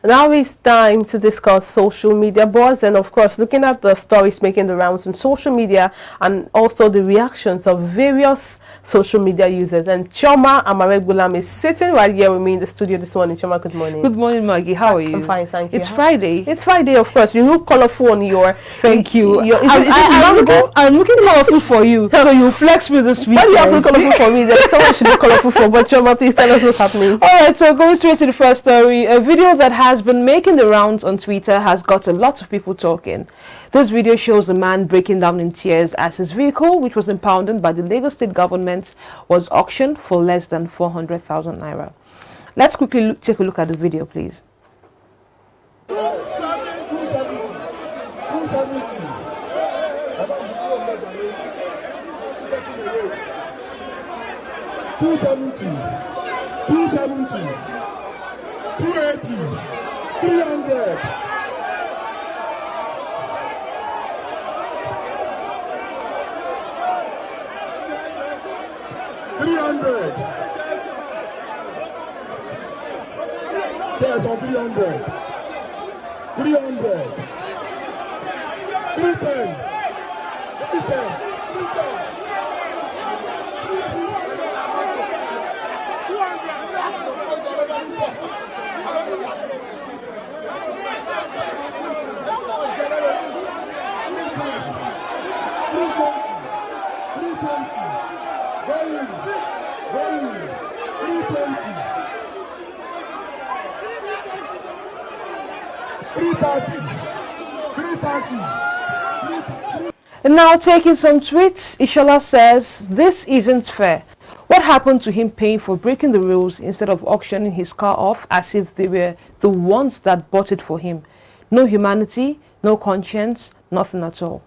Now it's time to discuss social media buzz and of course looking at the stories making the rounds on social media and also the reactions of various social media users. And Choma Amaregbulam is sitting right here with me in the studio this morning. Choma, good morning. Good morning, Maggie. How are you? I'm fine, thank you. It's Friday. It's Friday, of course. You look colorful on your... Thank you. I'm looking colorful for you, so you flex with this weekend. Why do you have to look colorful for me? There's someone should be colorful for, but Choma, please tell us what's happening. Alright, so going straight to the first story, a video that has been making the rounds on Twitter has got a lot of people talking. This video shows a man breaking down in tears as his vehicle, which was impounded by the Lagos state government, was auctioned for less than 400,000 naira. Let's quickly take a look at the video, please. 270, 270, 280, 300. 300. There's on 300. 300. 310. 310. 330. And now taking some tweets, Ishola says, this isn't fair. What happened to him paying for breaking the rules instead of auctioning his car off as if they were the ones that bought it for him? No humanity, no conscience, nothing at all.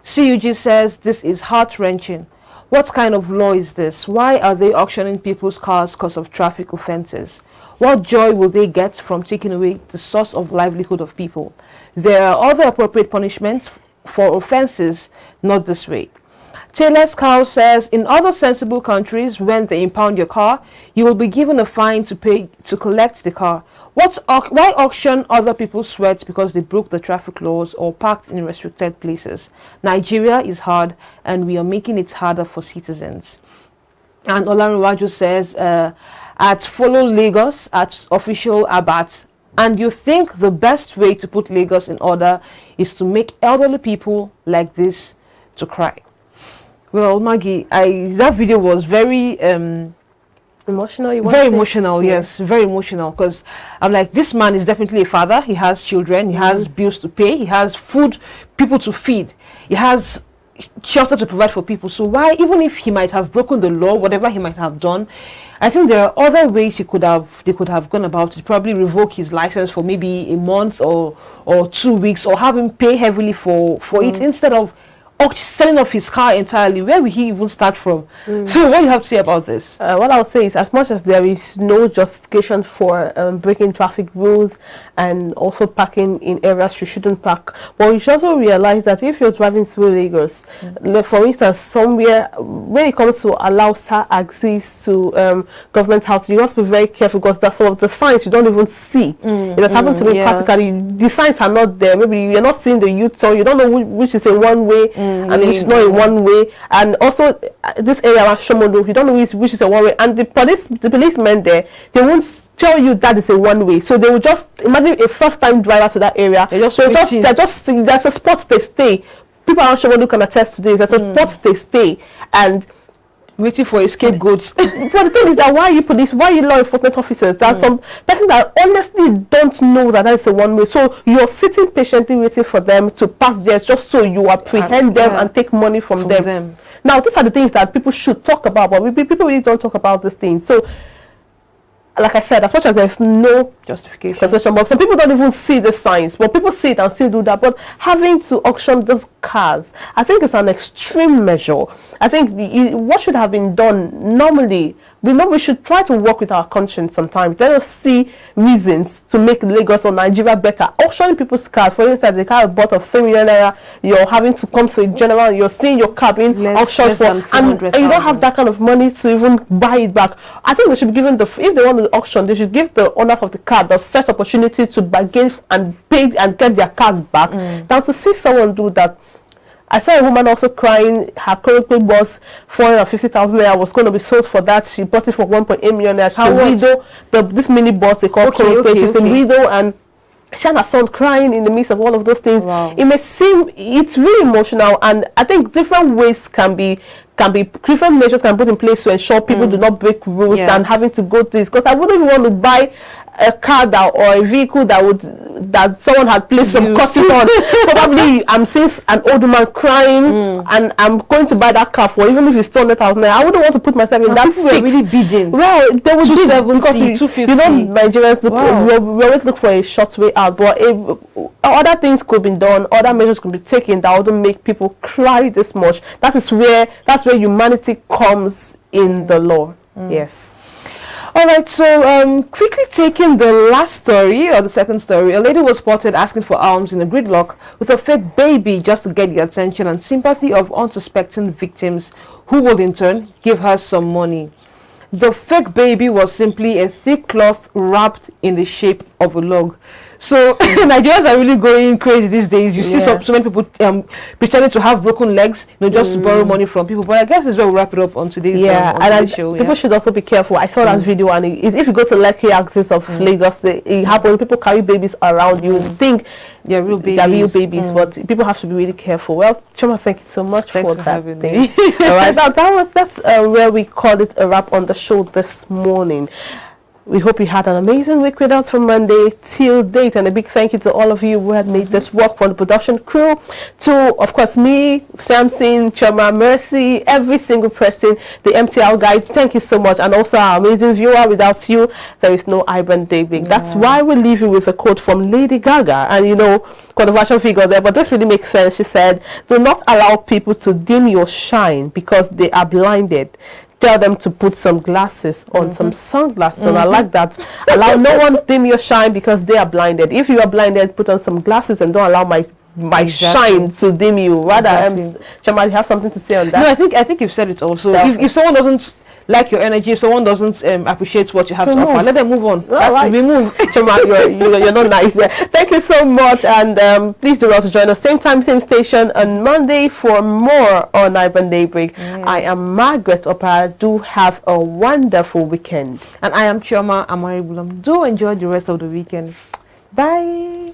CUG says, this is heart-wrenching. What kind of law is this? Why are they auctioning people's cars because of traffic offences? What joy will they get from taking away the source of livelihood of people? There are other appropriate punishments for offences, not this way. Taylor's Cow says, in other sensible countries, when they impound your car, you will be given a fine to pay to collect the car. Why auction other people's sweat because they broke the traffic laws or parked in restricted places? Nigeria is hard and we are making it harder for citizens. And Olarinwaju says, at Follow Lagos, at official Abat, and you think the best way to put Lagos in order is to make elderly people like this to cry. Well, Maggie, that video was very emotional. Very emotional, yes, very emotional. Because I'm like, this man is definitely a father. He has children. He has bills to pay. He has food, people to feed. He has shelter to provide for people. So why, even if he might have broken the law, whatever he might have done, I think there are other ways they could have gone about it. Probably revoke his license for maybe a month or 2 weeks, or have him pay heavily for it instead of selling off his car entirely. Where will he even start from? So what do you have to say about this? What I'll say is, as much as there is no justification for breaking traffic rules and also parking in areas you shouldn't park, but you should also realize that if you're driving through Lagos, like for instance, somewhere when it comes to allow access to government house, you have to be very careful because that's some of the signs you don't even see. It has happened to me practically. The signs are not there. Maybe you're not seeing the U-turn. You don't know which is a one-way and which is not in one way, and also this area around Shomodo, you don't know which is a one way, and the policemen there, they won't tell you that is a one way, so they will just imagine a first time driver to that area. There's a spot they stay. People around Shomodo can attest to this. There's a spot they stay and waiting for scapegoats. But the thing is that why are you police, why are you law enforcement officers? There are some persons that honestly don't know that is a one way. So you're sitting patiently waiting for them to pass there just so you apprehend them and take money from them. Now, these are the things that people should talk about, but people really don't talk about these things. So, like I said, as much as there's no justification, but some people don't even see the signs, but people see it and still do that. But having to auction those cars, I think it's an extreme measure. I think what should have been done normally we should try to work with our conscience sometimes. Let us see reasons to make Lagos or Nigeria better. Auctioning people's cars, for instance, the car bought of 3 million naira, you're having to come to a general, you're seeing your car being auctioned for, and you don't have that kind of money to even buy it back. I think they should be given if they want to auction, they should give the owner of the car the first opportunity to bargain and pay and get their cars back. Now to see someone do that. I saw a woman also crying. Her current was 450,000 naira, was going to be sold for that. She bought it for 1.8 million naira. She's a widow. This mini boss they call she's a widow, and she and her son crying in the midst of all of those things. Wow. It may seem it's really emotional, and I think different ways different measures can be put in place to ensure people do not break rules than having to go to this. Because I wouldn't want to buy a car or a vehicle that someone had placed some curses on. Probably I'm seeing an old woman crying, and I'm going to buy that car for, even if it's 200,000. I wouldn't want to put myself in that fix. People were really bidding. Well, they would bid 270, 250. You know, Nigerians look. We always look for a short way out, but other things could be done. Other measures could be taken that wouldn't make people cry this much. That's where humanity comes in the law. Yes. All right, so quickly taking the last story, or the second story, a lady was spotted asking for alms in a gridlock with a fake baby just to get the attention and sympathy of unsuspecting victims, who would in turn give her some money. The fake baby was simply a thick cloth wrapped in the shape of a log. So Nigerians are really going crazy these days. You see so many people pretending to have broken legs, just to borrow money from people. But I guess this is where we'll wrap it up on today's show. People should also be careful. I saw that video, and if you go to Lekki axis of Lagos, it happens. People carry babies around. You think they're real babies, but people have to be really careful. Well, Choma, thank you so much for that thing. All right, that's where we called it a wrap on the show this morning. We hope you had an amazing week with us from Monday till date, and a big thank you to all of you who had made this work, from the production crew to, of course, me, Samson, Choma, Mercy, every single person, the MTL guys. Thank you so much, and also our amazing viewer. Without you, there is no iBrandTV. That's why we leave you with a quote from Lady Gaga, and controversial figure there, but this really makes sense. She said, "Do not allow people to dim your shine because they are blinded. Tell them to put some glasses on, some sunglasses." So I like that. Allow no one dim your shine because they are blinded. If you are blinded, put on some glasses and don't allow my shine to dim you. Rather, Chama, you have something to say on that? No, I think you've said it also. If someone doesn't like your energy, if someone doesn't appreciate what you have to offer, let them move on. We move. Chama, you're not nice there. Thank you so much, and please do also join us same time, same station on Monday for more on iBrandTV. I am Margaret Opara. Do have a wonderful weekend. And I am Chioma Amaribulam. Do enjoy the rest of the weekend. Bye.